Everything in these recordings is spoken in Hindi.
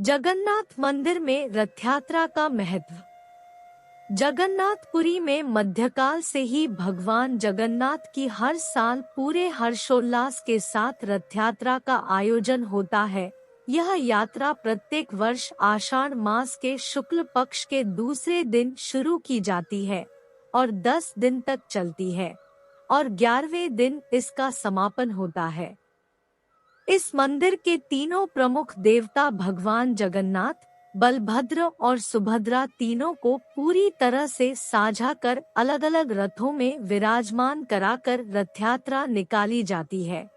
जगन्नाथ मंदिर में रथ यात्रा का महत्व। जगन्नाथपुरी में मध्यकाल से ही भगवान जगन्नाथ की हर साल पूरे हर्षोल्लास के साथ रथ यात्रा का आयोजन होता है। यह यात्रा प्रत्येक वर्ष आषाढ़ मास के शुक्ल पक्ष के दूसरे दिन शुरू की जाती है और 10 दिन तक चलती है और 11वें दिन इसका समापन होता है। इस मंदिर के तीनों प्रमुख देवता भगवान जगन्नाथ, बलभद्र और सुभद्रा तीनों को पूरी तरह से साझा कर अलग अलग रथों में विराजमान कराकर रथ यात्रा निकाली जाती है।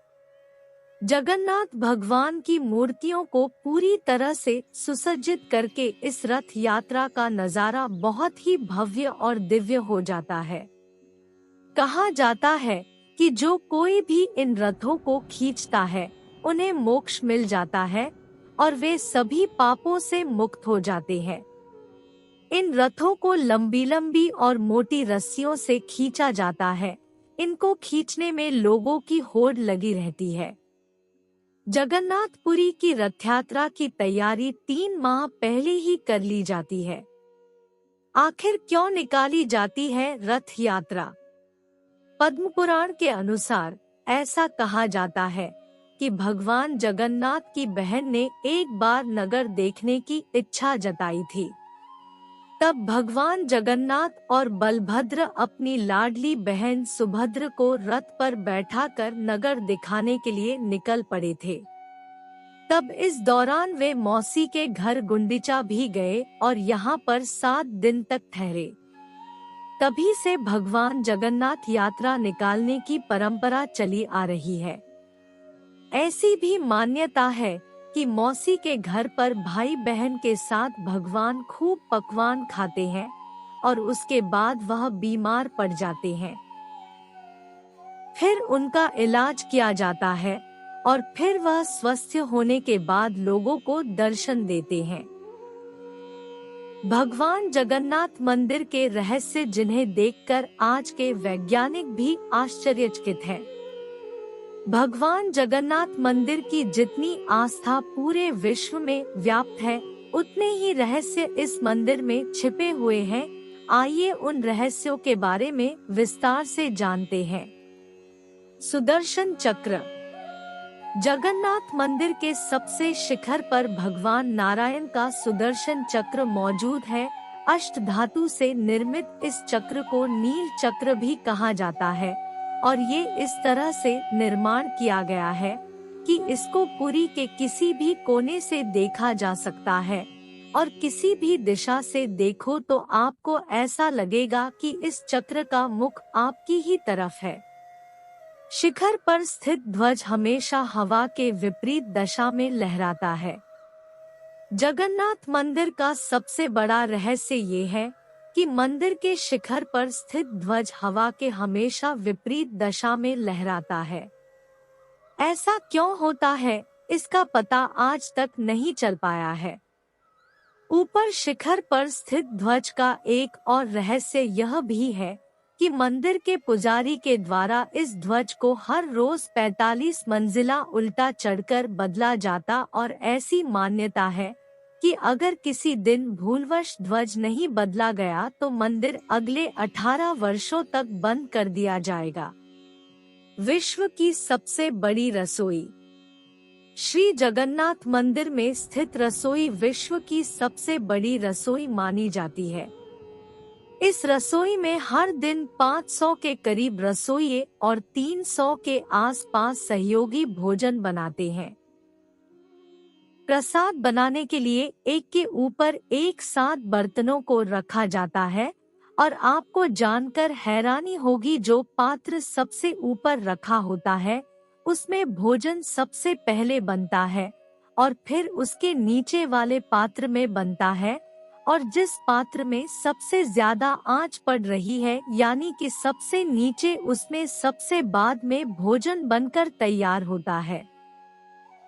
जगन्नाथ भगवान की मूर्तियों को पूरी तरह से सुसज्जित करके इस रथ यात्रा का नजारा बहुत ही भव्य और दिव्य हो जाता है। कहा जाता है कि जो कोई भी इन रथों को खींचता है उन्हें मोक्ष मिल जाता है और वे सभी पापों से मुक्त हो जाते हैं। इन रथों को लंबी लंबी और मोटी रस्सियों से खींचा जाता है। इनको खींचने में लोगों की होड़ लगी रहती है। जगन्नाथपुरी की रथ यात्रा की तैयारी 3 माह पहले ही कर ली जाती है। आखिर क्यों निकाली जाती है रथ यात्रा? पद्म पुराण के अनुसार ऐसा कहा जाता है कि भगवान जगन्नाथ की बहन ने एक बार नगर देखने की इच्छा जताई थी। तब भगवान जगन्नाथ और बलभद्र अपनी लाडली बहन सुभद्र को रथ पर बैठाकर नगर दिखाने के लिए निकल पड़े थे। तब इस दौरान वे मौसी के घर गुंडीचा भी गए और यहाँ पर 7 दिन तक ठहरे। तभी से भगवान जगन्नाथ यात्रा निकालने की परंपरा चली आ रही है। ऐसी भी मान्यता है कि मौसी के घर पर भाई बहन के साथ भगवान खूब पकवान खाते हैं और उसके बाद वह बीमार पड़ जाते हैं। फिर उनका इलाज किया जाता है और फिर वह स्वस्थ होने के बाद लोगों को दर्शन देते हैं। भगवान जगन्नाथ मंदिर के रहस्य जिन्हें देखकर आज के वैज्ञानिक भी आश्चर्यचकित हैं। भगवान जगन्नाथ मंदिर की जितनी आस्था पूरे विश्व में व्याप्त है, उतने ही रहस्य इस मंदिर में छिपे हुए हैं। आइए उन रहस्यों के बारे में विस्तार से जानते हैं। सुदर्शन चक्र। जगन्नाथ मंदिर के सबसे शिखर पर भगवान नारायण का सुदर्शन चक्र मौजूद है। अष्ट धातु से निर्मित इस चक्र को नील चक्र भी कहा जाता है और ये इस तरह से निर्माण किया गया है कि इसको पुरी के किसी भी कोने से देखा जा सकता है और किसी भी दिशा से देखो तो आपको ऐसा लगेगा कि इस चक्र का मुख आपकी ही तरफ है। शिखर पर स्थित ध्वज हमेशा हवा के विपरीत दिशा में लहराता है। जगन्नाथ मंदिर का सबसे बड़ा रहस्य ये है कि मंदिर के शिखर पर स्थित ध्वज हवा के हमेशा विपरीत दिशा में लहराता है। ऐसा क्यों होता है, इसका पता आज तक नहीं चल पाया है। ऊपर शिखर पर स्थित ध्वज का एक और रहस्य यह भी है कि मंदिर के पुजारी के द्वारा इस ध्वज को हर रोज 45 मंजिला उल्टा चढ़कर बदला जाता और ऐसी मान्यता है कि अगर किसी दिन भूलवश ध्वज नहीं बदला गया तो मंदिर अगले 18 वर्षों तक बंद कर दिया जाएगा। विश्व की सबसे बड़ी रसोई। श्री जगन्नाथ मंदिर में स्थित रसोई विश्व की सबसे बड़ी रसोई मानी जाती है। इस रसोई में हर दिन 500 के करीब रसोइये और 300 के आसपास सहयोगी भोजन बनाते हैं। प्रसाद बनाने के लिए एक के ऊपर एक साथ बर्तनों को रखा जाता है और आपको जानकर हैरानी होगी, जो पात्र सबसे ऊपर रखा होता है उसमें भोजन सबसे पहले बनता है और फिर उसके नीचे वाले पात्र में बनता है और जिस पात्र में सबसे ज्यादा आंच पड़ रही है यानी कि सबसे नीचे, उसमें सबसे बाद में भोजन बनकर तैयार होता है।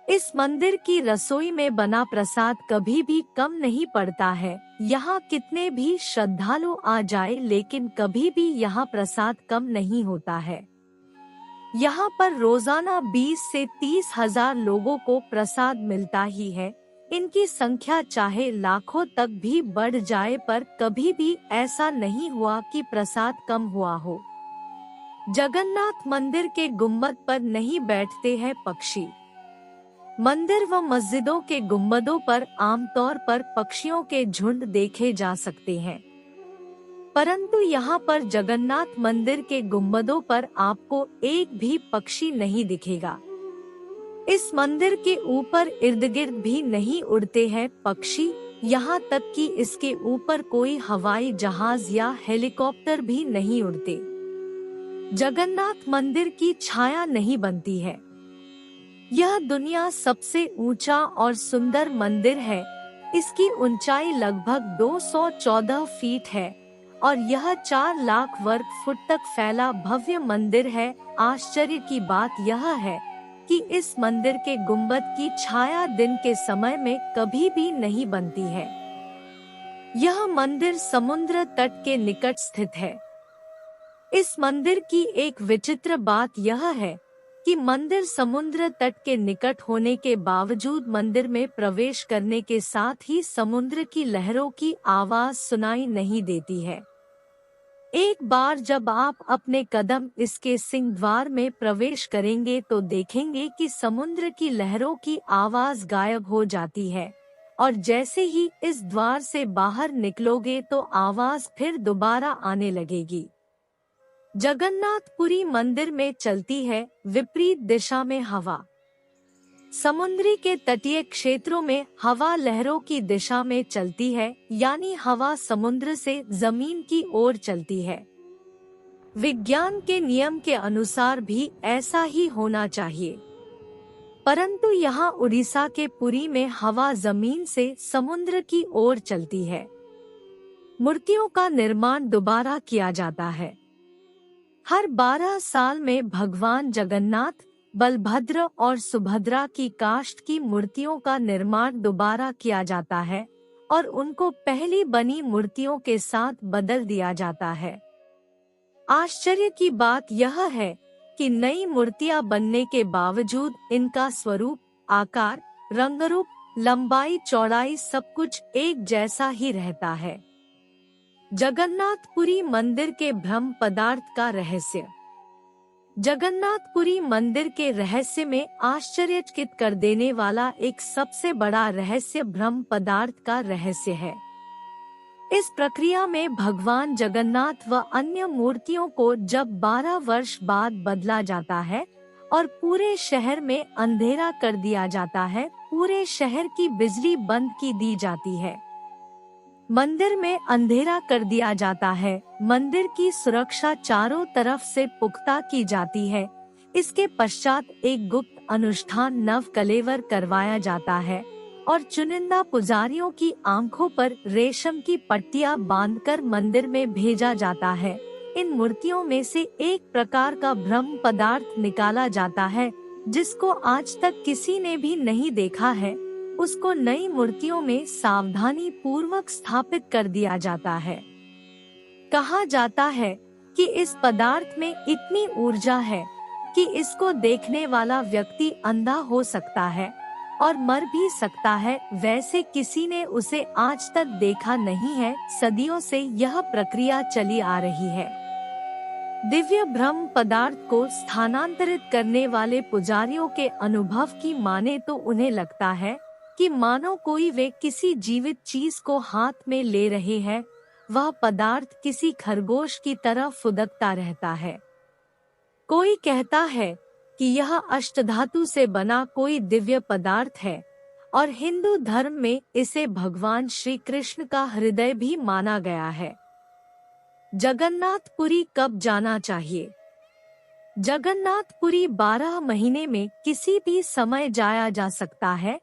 इस मंदिर की रसोई में बना प्रसाद कभी भी कम नहीं पड़ता है। यहाँ कितने भी श्रद्धालु आ जाए लेकिन कभी भी यहाँ प्रसाद कम नहीं होता है। यहाँ पर रोजाना 20 से 30 हजार लोगों को प्रसाद मिलता ही है। इनकी संख्या चाहे लाखों तक भी बढ़ जाए, पर कभी भी ऐसा नहीं हुआ कि प्रसाद कम हुआ हो। जगन्नाथ मंदिर के गुम्बद पर नहीं बैठते हैं पक्षी। मंदिर व मस्जिदों के गुम्बदों पर आमतौर पर पक्षियों के झुंड देखे जा सकते हैं, परंतु यहाँ पर जगन्नाथ मंदिर के गुम्बदों पर आपको एक भी पक्षी नहीं दिखेगा। इस मंदिर के ऊपर इर्द गिर्द भी नहीं उड़ते हैं पक्षी, यहाँ तक कि इसके ऊपर कोई हवाई जहाज या हेलीकॉप्टर भी नहीं उड़ते। जगन्नाथ मंदिर की छाया नहीं बनती है। यह दुनिया सबसे ऊंचा और सुंदर मंदिर है। इसकी ऊंचाई लगभग 214 फीट है और यह 4 लाख वर्ग फुट तक फैला भव्य मंदिर है। आश्चर्य की बात यह है कि इस मंदिर के गुंबद की छाया दिन के समय में कभी भी नहीं बनती है। यह मंदिर समुद्र तट के निकट स्थित है। इस मंदिर की एक विचित्र बात यह है कि मंदिर समुद्र तट के निकट होने के बावजूद मंदिर में प्रवेश करने के साथ ही समुद्र की लहरों की आवाज सुनाई नहीं देती है। एक बार जब आप अपने कदम इसके सिंहद्वार में प्रवेश करेंगे तो देखेंगे कि समुद्र की लहरों की आवाज गायब हो जाती है और जैसे ही इस द्वार से बाहर निकलोगे तो आवाज फिर दोबारा आने लगेगी। जगन्नाथपुरी मंदिर में चलती है विपरीत दिशा में हवा। समुद्री के तटीय क्षेत्रों में हवा लहरों की दिशा में चलती है, यानी हवा समुद्र से जमीन की ओर चलती है। विज्ञान के नियम के अनुसार भी ऐसा ही होना चाहिए, परंतु यहाँ उड़ीसा के पुरी में हवा जमीन से समुद्र की ओर चलती है। मूर्तियों का निर्माण दोबारा किया जाता है। हर 12 साल में भगवान जगन्नाथ, बलभद्र और सुभद्रा की काष्ठ की मूर्तियों का निर्माण दोबारा किया जाता है और उनको पहली बनी मूर्तियों के साथ बदल दिया जाता है। आश्चर्य की बात यह है कि नई मूर्तियां बनने के बावजूद इनका स्वरूप, आकार, रंगरूप, लंबाई, चौड़ाई सब कुछ एक जैसा ही रहता है। जगन्नाथपुरी मंदिर के ब्रह्म पदार्थ का रहस्य। जगन्नाथपुरी मंदिर के रहस्य में आश्चर्यचकित कर देने वाला एक सबसे बड़ा रहस्य ब्रह्म पदार्थ का रहस्य है। इस प्रक्रिया में भगवान जगन्नाथ व अन्य मूर्तियों को जब 12 वर्ष बाद बदला जाता है और पूरे शहर में अंधेरा कर दिया जाता है, पूरे शहर की बिजली बंद की दी जाती है, मंदिर में अंधेरा कर दिया जाता है, मंदिर की सुरक्षा चारों तरफ से पुख्ता की जाती है। इसके पश्चात एक गुप्त अनुष्ठान नव कलेवर करवाया जाता है और चुनिंदा पुजारियों की आंखों पर रेशम की पट्टियां बांधकर मंदिर में भेजा जाता है। इन मूर्तियों में से एक प्रकार का ब्रह्म पदार्थ निकाला जाता है जिसको आज तक किसी ने भी नहीं देखा है। उसको नई मूर्तियों में सावधानी पूर्वक स्थापित कर दिया जाता है। कहा जाता है कि इस पदार्थ में इतनी ऊर्जा है कि इसको देखने वाला व्यक्ति अंधा हो सकता है और मर भी सकता है। वैसे किसी ने उसे आज तक देखा नहीं है। सदियों से यह प्रक्रिया चली आ रही है। दिव्य ब्रह्म पदार्थ को स्थानांतरित करने वाले पुजारियों के अनुभव की माने तो उन्हें लगता है कि मानो कोई वे किसी जीवित चीज को हाथ में ले रहे हैं। वह पदार्थ किसी खरगोश की तरह फुदकता रहता है। कोई कहता है कि यह अष्टधातु से बना कोई दिव्य पदार्थ है और हिंदू धर्म में इसे भगवान श्री कृष्ण का हृदय भी माना गया है। जगन्नाथपुरी कब जाना चाहिए? जगन्नाथपुरी 12 महीने में किसी भी समय जाया जा सकता है,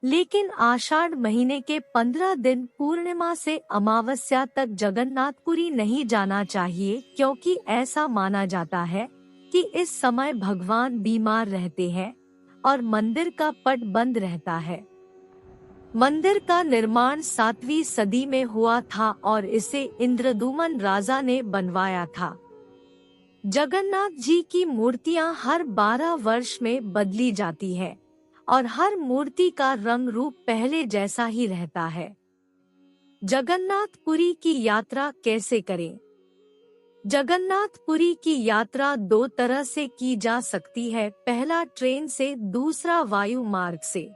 लेकिन आषाढ़ महीने के 15 दिन पूर्णिमा से अमावस्या तक जगन्नाथपुरी नहीं जाना चाहिए, क्योंकि ऐसा माना जाता है कि इस समय भगवान बीमार रहते हैं और मंदिर का पट बंद रहता है। मंदिर का निर्माण 7वीं सदी में हुआ था और इसे इंद्रदुमन राजा ने बनवाया था। जगन्नाथ जी की मूर्तियां हर 12 वर्ष में बदली जाती है और हर मूर्ति का रंग रूप पहले जैसा ही रहता है। जगन्नाथपुरी की यात्रा कैसे करें? जगन्नाथपुरी की यात्रा दो तरह से की जा सकती है, पहला ट्रेन से, दूसरा वायु मार्ग से।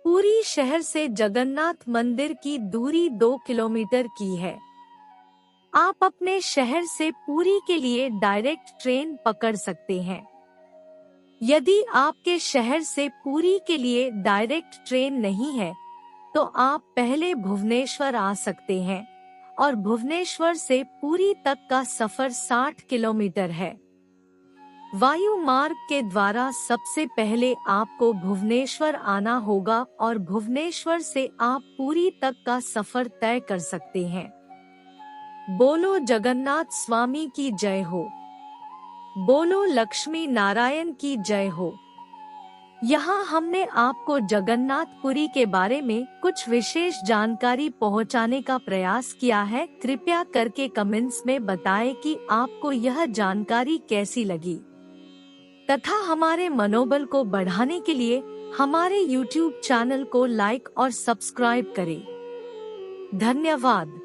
पुरी शहर से जगन्नाथ मंदिर की दूरी 2 किलोमीटर की है। आप अपने शहर से पुरी के लिए डायरेक्ट ट्रेन पकड़ सकते हैं। यदि आपके शहर से पुरी के लिए डायरेक्ट ट्रेन नहीं है, तो आप पहले भुवनेश्वर आ सकते हैं और भुवनेश्वर से पुरी तक का सफर 60 किलोमीटर है। वायु मार्ग के द्वारा सबसे पहले आपको भुवनेश्वर आना होगा और भुवनेश्वर से आप पुरी तक का सफर तय कर सकते हैं। बोलो जगन्नाथ स्वामी की जय हो। बोलो लक्ष्मी नारायण की जय हो। यहाँ हमने आपको जगन्नाथपुरी के बारे में कुछ विशेष जानकारी पहुँचाने का प्रयास किया है। कृपया करके कमेंट्स में बताएं कि आपको यह जानकारी कैसी लगी, तथा हमारे मनोबल को बढ़ाने के लिए हमारे YouTube चैनल को लाइक और सब्सक्राइब करें। धन्यवाद।